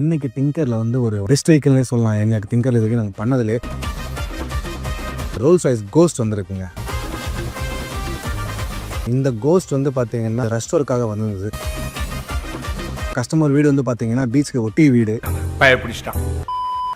இன்னைக்கு டிங்கரில் வந்து ஒரு பெஸ்ட் வெஹிக்கிள்னே சொல்லலாம். எங்களுக்கு டிங்கர் இதுக்கு நாங்கள் பண்ணதிலே ரோல்ஸ்-ராய்ஸ் கோஸ்ட் வந்துருக்குங்க. இந்த கோஸ்ட் வந்து பார்த்தீங்கன்னா ரெஸ்டோருக்காக வந்தது. கஸ்டமர் வீடு வந்து பார்த்தீங்கன்னா பீச்சுக்கு ஒட்டி வீடு. பயப்பிடிச்சிட்டான்.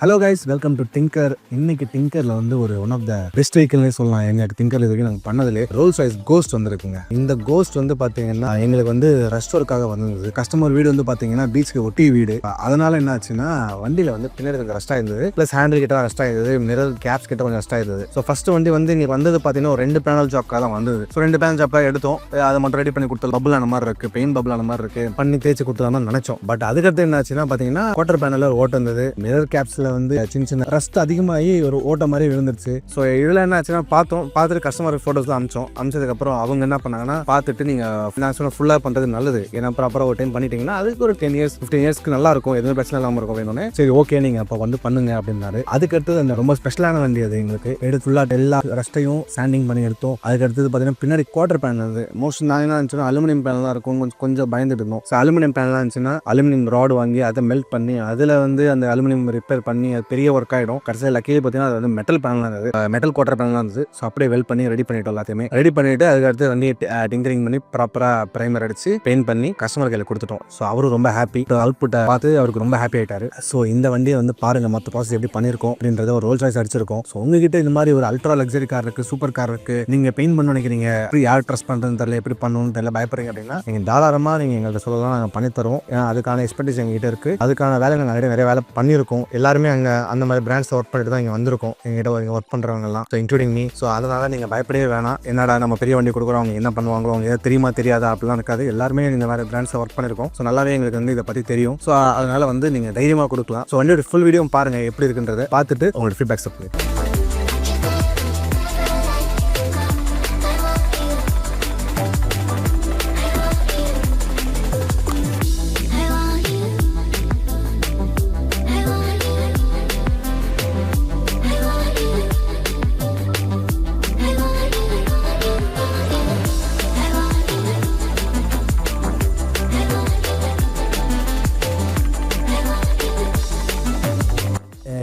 ஹலோ கைஸ், வெல்கம் டு டிங்கர். இன்னைக்கு டிங்கரில் வந்து ஒரு ஒன் ஆஃப் த பெஸ்ட் வெஹிக்கிள்னே சொல்லலாம். எங்களுக்கு டிங்கர் இதுக்கு நாங்கள் பண்ணதிலே ரோல்ஸ்-ராய்ஸ் கோஸ்ட் வந்துருக்குங்க. இந்த கோஸ்ட் வந்து பார்த்தீங்கன்னா எங்களுக்கு வந்து ரெஸ்டோருக்காக வந்தது. கஸ்டமர் வீடு வந்து பார்த்தீங்கன்னா பீச்சுக்கு ஒட்டி வீடு. அதனால என்ன ஆச்சுன்னா வண்டியில் வந்து பின்னாடி கொஞ்சம் ரெஸ்டாக இருந்தது, ப்ளஸ் ஹேண்டில் கிட்ட ரெஸ்டாக இருந்தது, மிரர் கேப்ஸ் கிட்ட கொஞ்சம் ரெஸ்டாக இருந்தது. ஸோ ஃபர்ஸ்ட் வண்டி வந்து இங்கே வந்தது பார்த்தீங்கன்னா ஒரு 2 பேனல் ஜாப்க்காக தான் வந்தது. ஸோ 2 பேனல் ஜாப்க்காக எடுத்தோம். அதை மட்டும் ரெடி பண்ணி கொடுத்தோம். பபுள் ஆன மாதிரி இருக்குது, பெயின் பபுள் ஆன மாதிரி இருக்குது, பண்ணி தேய்ச்சி கொடுத்தா நினச்சோம். பட் அதுக்கடுத்து என்ன ஆச்சுன்னா பார்த்தீங்கன்னா குவார்டர் பேனலில் ஒரு ஓட்ட இருந்தது. மிரர் கேப்ஸில் வந்து சின்ன சின்ன ரஸ்ட் அதிகமாகி ஒரு ஓட்ட மாதிரி விழுந்துருச்சு. ஸோ இதில் என்ன ஆச்சுன்னா பார்த்துட்டு கஸ்டமர் ஃபோட்டோஸ்லாம் அமிச்சதுக்கப்புறம் அவங்க என்ன பண்ணாங்கன்னா பார்த்துட்டு நீங்கள் ஃபுல்லாக பண்ணுறது நல்லது, ஏன்னா ப்ராப்பராக ஒரு டைம் பண்ணிட்டீங்கன்னா அதுக்கு ஒரு 10 years 15 yearsக்கு நல்லா இருக்கும், எதுவும் பிரச்சனை இல்லாமல் இருக்கும் வேணும்னு. சரி ஓகே நீங்கள் அப்போ வந்து பண்ணுங்க அப்படின்னாரு. அதுக்கடுத்து அந்த ரொம்ப ஸ்பெஷலான வண்டி அது எங்களுக்கு எடுத்து ஃபுல்லாக எல்லா ரஸ்ட்டையும் சாண்டிங் பண்ணி எடுத்தோம். அதுக்கடுத்தது பார்த்தீங்கன்னா பின்னாடி குவார்டர் பேனல் அது மோஸ்ட் நான் என்ன இருந்துச்சுன்னா அலுமினியம் பேனல் தான் இருக்கும். கொஞ்சம் பயந்துட்டு இருந்தோம். ஸோ அலுமினியம் பேனலாக இருந்துச்சுன்னா அலுமினியம் ராடு வாங்கி அதை மெல்ட் பண்ணி அதில் வந்து அந்த அலுமினியம் ரிப்பேர் பண்ணி அது பெரிய ஒர்க் ஆகிடும். கடைசியில் லக்கீலி பார்த்தீங்கன்னா அது வந்து மெட்டல் பேனலாக இருந்தது, மெட்டல் குவார்டர் பேனலாக இருந்தது. ஸோ அப்படியே வெல்ட் பண்ணி ரெடி பண்ணிட்டோம். எல்லாத்தையுமே ரெடி பண்ணிட்டு அதுக்கடுத்து வண்டி டிங்கரிங் பண்ணி ப்ராப்பராக ப்ரைமர் அடிச்சு பெயிண்ட் பண்ணி கஸ்டமர் கையில் கொடுத்துட்டோம். ஸோ அவரும் ரொம்ப ஹாப்பி, அவுட்புட்டை பார்த்து அவருக்கு ரொம்ப ஹாப்பி ஆகிட்டாரு. ஸோ இந்த வண்டியை வந்து பாருங்க, மற்ற ப்ராசஸ் எப்படி பண்ணியிருக்கோம் அப்படின்றத ஒரு ரோல்ஸ்-ராய்ஸ் அடிச்சிருக்கோம். ஸோ உங்ககிட்ட இந்த மாதிரி ஒரு அல்ட்ரா லக்ஸரி கார் இருக்குது, சூப்பர் கார் இருக்குது, நீங்கள் பெயிண்ட் பண்ண நினைக்கிறீங்க, எப்படி யார் ட்ரஸ்ட் பண்ணுறதுன்னு தெரியல, எப்படி பண்ணணும்னு தெரியல, பயப்படுறீங்க அப்படின்னா நீங்கள் தாராளமாக நீங்கள் எங்கள்கிட்ட சொல்லலாம், நாங்கள் பண்ணித்தரோம். ஏன்னா அதுக்கான எக்ஸ்பெக்டேஷன் எங்ககிட்ட இருக்குது, அதுக்கான வேலை நாங்கள் நிறைய வேலை பண்ணியிருக்கோம். எல்லாருமே அங்கே அந்த மாதிரி பிராண்ட்ஸ் ஒர்க் பண்ணிட்டு தான் இங்கே வந்திருக்கோம், எங்ககிட்ட ஒர்க் பண்ணுறவங்கலாம். So including me. ஸோ அதனால் நீங்கள் பயப்படவே வேணாம். என்னடா நம்ம பெரிய வண்டி கொடுக்குறோம், அவங்க என்ன பண்ணுவாங்களோ, அவங்க எதாவது தெரியுமா தெரியாதா அப்படிலாம் இருக்காது. எல்லாருமே இந்த மாதிரி பிராண்ட்ஸை ஒர்க் பண்ணியிருக்கோம். ஸோ நல்லாவே எங்களுக்கு வந்து இதை பற்றி தெரியும். ஸோ அதனால் வந்து நீங்கள் தைரியமாக கொடுக்கலாம். ஸோ வண்டியோட ஃபுல் வீடியோ பாருங்கள், எப்படி இருக்குன்றதை பார்த்துட்டு உங்களோட ஃபீட்பேக்ஸ் சொல்லி.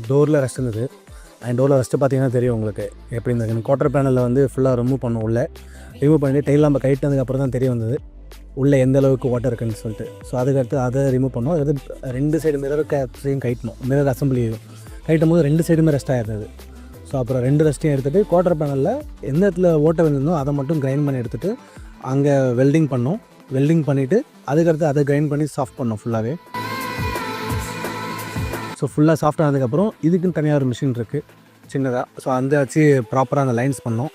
டோரில் ரெஸ்ட் இருந்தது. அண்ட் டோரில் ரெஸ்ட்டு பார்த்தீங்கன்னா தெரியும் உங்களுக்கு எப்படி இருந்தது. குவார்டர் பேனலில் வந்து ஃபுல்லாக ரிமூவ் பண்ணோம். ரிமூவ் பண்ணிட்டு டெயில் நம்ம கைட்டினதுக்கப்புறம் தான் தெரிய வந்தது உள்ளே எந்த அளவுக்கு வாட்டர் இருக்குன்னு சொல்லிட்டு. ஸோ அதுக்கடுத்து அதை ரிமூவ் பண்ணோம். அது 2 சைடு மிரர் கேப்ஸையும் கைட்டணும். மிரர் அசம்பிளியும் கைட்டும் போது 2 சைடுமே ரெஸ்ட் ஆகிருந்தது. ஸோ அப்புறம் 2 ரெஸ்ட்டையும் எடுத்துகிட்டு குவார்டர் பேனலில் எந்த இடத்துல ஓட்ட விழுந்தோ அதை மட்டும் கிரைண்ட் பண்ணி எடுத்துகிட்டு அங்கே வெல்டிங் பண்ணோம். வெல்டிங் பண்ணிவிட்டு அதுக்கடுத்து அதை கிரைண்ட் பண்ணி சாஃப்ட் பண்ணோம் ஃபுல்லாகவே. ஸோ ஃபுல்லாக சாஃப்ட் ஆனதுக்கப்புறம் இதுக்குன்னு தனியாக ஒரு மிஷின் இருக்குது சின்னதாக. ஸோ அந்த வச்சு ப்ராப்பராக அந்த லைன்ஸ் பண்ணோம்.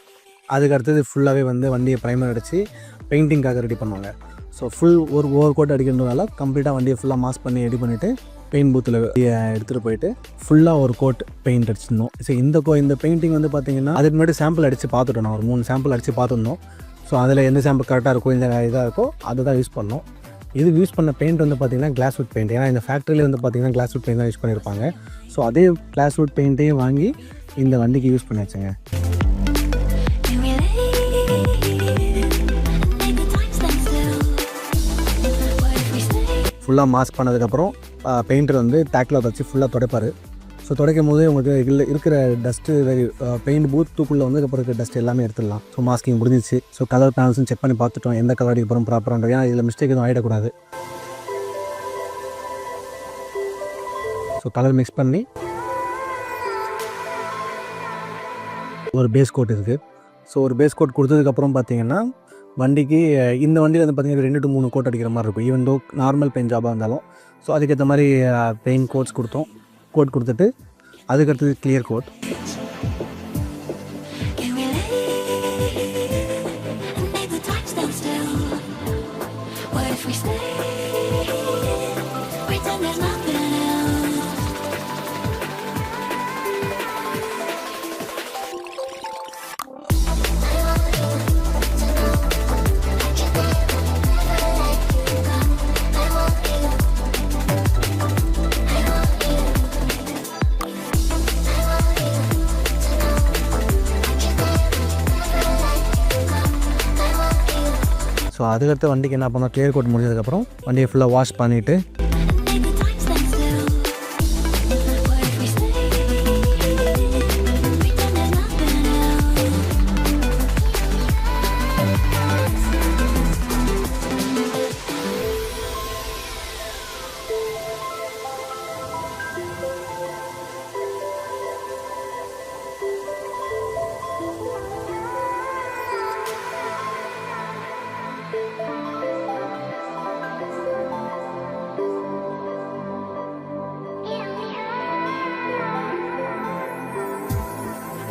அதுக்கடுத்தது ஃபுல்லாகவே வந்து வண்டியை ப்ரைமர் அடித்து பெயிண்டிங்காக ரெடி பண்ணுவாங்க. ஸோ ஃபுல் ஒரு கோட் அடிக்கிறதுனால கம்ப்ளீட்டாக வண்டியை ஃபுல்லாக மாஸ் பண்ணி ரெடி பண்ணிவிட்டு பெயிண்ட் பூத்தில் எடுத்துகிட்டு போயிட்டு ஃபுல்லாக ஒரு கோட் பெயிண்ட் அடிச்சிருந்தோம். ஸோ இந்த பெயிண்டிங் வந்து பார்த்திங்கன்னா அதுக்கு முன்னாடி சாம்பிள் அடித்து பார்த்துட்டோம். நான் ஒரு 3 சாம்பிள் அடித்து பார்த்துருந்தோம். ஸோ அதில் எந்த சாம்பிள் கரெக்டாக இருக்கோ இந்த இதாக இருக்கோ அதை தான் யூஸ் பண்ணோம். இது யூஸ் பண்ண பெயிண்ட் வந்து பார்த்திங்கன்னா கிளாஸ்வுட் பெயிண்ட். ஏன்னா இந்த ஃபேக்ட்ரியில் வந்து பார்த்திங்கன்னா கிளாஸ்வுட் பெயிண்ட் தான் யூஸ் பண்ணியிருப்பாங்க. ஸோ அதே கிளாஸ்வுட் பெயிண்ட்டையும் வாங்கி இந்த வண்டிக்கு யூஸ் பண்ணி வச்சுங்க. ஃபுல்லாக மாஸ்க் பண்ணதுக்கப்புறம் பெயிண்டர் வந்து டேக்கில் வச்சு ஃபுல்லாக துடைப்பார். ஸோ துடைக்கும் போது உங்களுக்கு இருக்கிற டஸ்ட்டு பெயிண்ட் பூத்துக்குள்ளே வந்து அப்புறம் இருக்கிற டஸ்ட் எல்லாமே எடுத்துடலாம். ஸோ மாஸ்கிங் முடிஞ்சிச்சு. ஸோ கலர் பேனல்ஸும் செக் பண்ணி பார்த்துட்டோம், எந்த கலர் அடிக்கப்புறம் ப்ராப்பராக. ஏன்னா இதில் மிஸ்டேக் எதுவும் ஆகிடக்கூடாது. ஸோ கலர் மிக்ஸ் பண்ணி ஒரு பேஸ் கோட் இருக்குது. ஸோ ஒரு பேஸ் கோட் கொடுத்ததுக்கப்புறம் பார்த்தீங்கன்னா வண்டிக்கு இந்த வண்டியில் வந்து பார்த்திங்கன்னா 2 to 3 கோட் அடிக்கிற மாதிரி இருக்கும். ஈவன் தோ நார்மல் பெயிண்ட் ஜாபாக இருந்தாலும். ஸோ அதுக்கேற்ற மாதிரி பெயிண்ட் கோட்ஸ் கொடுத்தோம். கோட் கொடுத்துட்டு அதுக்கடுத்தது கிளியர் கோட். ஸோ அதுக்கடுத்து வண்டிக்கு என்ன பண்ணோம், கிளியர் கோட் முடிஞ்சதுக்கப்புறம் வண்டியை ஃபுல்லாக வாஷ் பண்ணிவிட்டு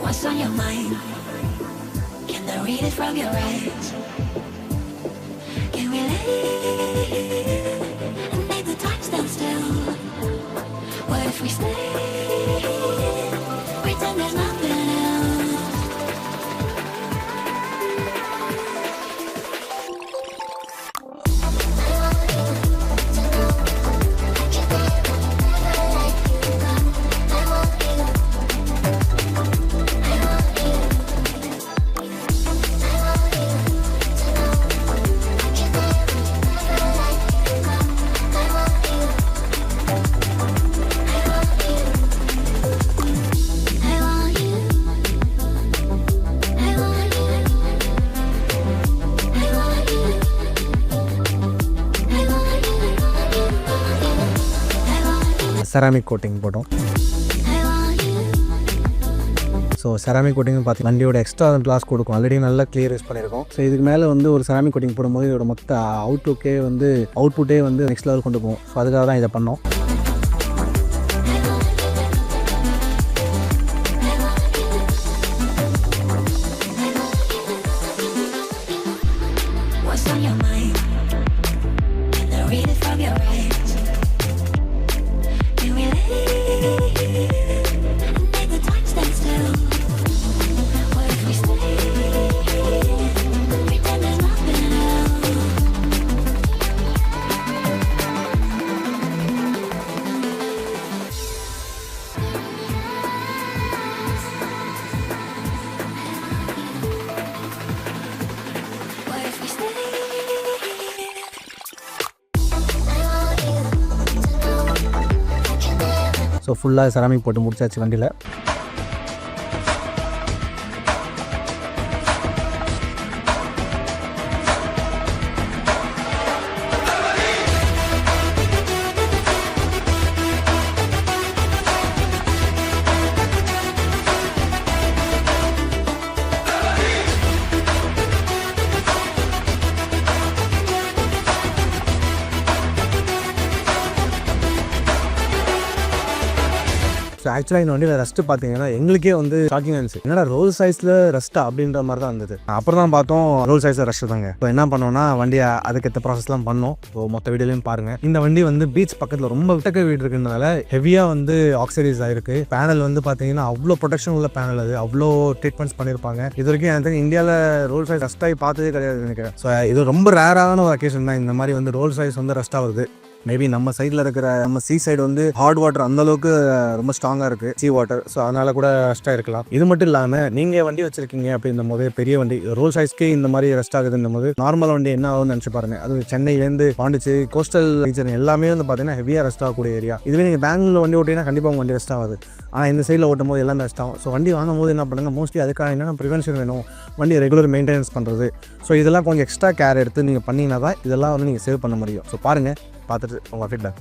What's on your mind? Can I read it from your eyes? Can we live and make the time stand still? What if we stay? Pretend there's nothing else. Ceramic coating போட்டோம். So ceramic coating பார்த்து வண்டியோட extra class கொடுக்கும். Already நல்லா clear use பண்ணியிருக்கோம். So இதுக்கு மேலே வந்து ஒரு செராமிக் கோட்டிங் போடும்போது இதோட மொத்த அவுட்புட்டே வந்து நெக்ஸ்ட் லெவல் கொண்டு போகும். ஸோ அதுக்காக தான் இதை பண்ணோம். ஸோ ஃபுல்லாக செராமிக் போட்டு முடிச்சாச்சு வண்டியில். ஸோ ஆக்சுவலாக இந்த வண்டியில் ரஸ்ட்டு பார்த்தீங்கன்னா எங்களுக்கே வந்து ஷாக்கிங் இருந்துச்சு. என்னடா ரோல்ஸ் ராய்ஸில் ரஸ்ட்டா அப்படின்ற மாதிரி தான் இருந்தது. அப்புறம் தான் பார்த்தோம் ரோல்ஸ் ராய்ஸில் ரஷ்ட்டு தாங்க. இப்போ என்ன பண்ணோம்னா வண்டியை அதுக்கேற்ற ப்ராசஸ்லாம் பண்ணோம். ஸோ மொத்த வீடியோலையும் பாருங்கள். இந்த வண்டி வந்து பீச் பக்கத்தில் ரொம்ப விட்டக்க வீடு இருக்குன்றதால ஹெவியாக வந்து ஆக்சிடைஸ் ஆகிருக்கு. பேனல் வந்து பார்த்தீங்கன்னா அவ்வளோ ப்ரொடெக்ஷன் உள்ள பேனல், அது அவ்வளோ ட்ரீட்மெண்ட்ஸ் பண்ணியிருப்பாங்க. இது வரைக்கும் எனக்கு இந்தியாவில் ரோல்ஸ் ராய்ஸ் ரஸ்ட்டாகி பார்த்ததே கிடையாது நினைக்கிறேன். ஸோ இது ரொம்ப ரேரான ஒரு அக்கேஷன் தான் இந்த மாதிரி வந்து ரோல்ஸ் ராய்ஸ் வந்து ரஸ்ட் ஆகுது. மேபி நம்ம சைடில் இருக்கிற நம்ம சீ சைடு வந்து ஹாட் வாட்டர் அந்தளவுக்கு ரொம்ப ஸ்ட்ராங்காக இருக்குது, சீ வாட்டர். ஸோ அதனால் கூட ரஸ்ட்டாக இருக்கலாம். இது மட்டும் இல்லாமல் நீங்கள் வண்டி வச்சிருக்கீங்க அப்படின்னும் போது பெரிய வண்டி ரோல்ஸ் ராய்ஸ்க்கு இந்த மாதிரி ரஸ்ட் ஆகுதுன்னும் போது நார்மல் வண்டி என்ன ஆகுதுன்னு நினச்சி பாருங்கள். அது சென்னையிலேருந்து பாண்டிச்சேரி கோஸ்டல் ரீஜன் எல்லாமே வந்து பார்த்தீங்கன்னா ஹெவியாக ரஸ்ட் ஆகக்கூடிய ஏரியா. இதுவே நீங்கள் பெங்களூர் வண்டி ஓட்டிங்கன்னா கண்டிப்பாக உங்கள் வண்டி ரஸ்ட் ஆகுது. ஆனால் இந்த சைடில் ஓட்டும் போது எல்லாமே ரஸ்ட் ஆகும். ஸோ வண்டி வாங்கும் போது என்ன பண்ணுங்கள், மோஸ்ட்லி அதுக்காக என்னென்ன ப்ரிவென்ஷன் வேணும், வண்டி ரெகுலர் மெயின்டெனன்ஸ் பண்ணுறது. ஸோ இதெல்லாம் கொஞ்சம் எக்ஸ்ட்ரா கேர் எடுத்து நீங்கள் பண்ணிங்கன்னா தான் இதெல்லாம் வந்து நீங்கள் சேவ் பண்ண முடியும். ஸோ பாருங்கள், பார்த்துட்டு உங்கள் ஃபீட்பேக்.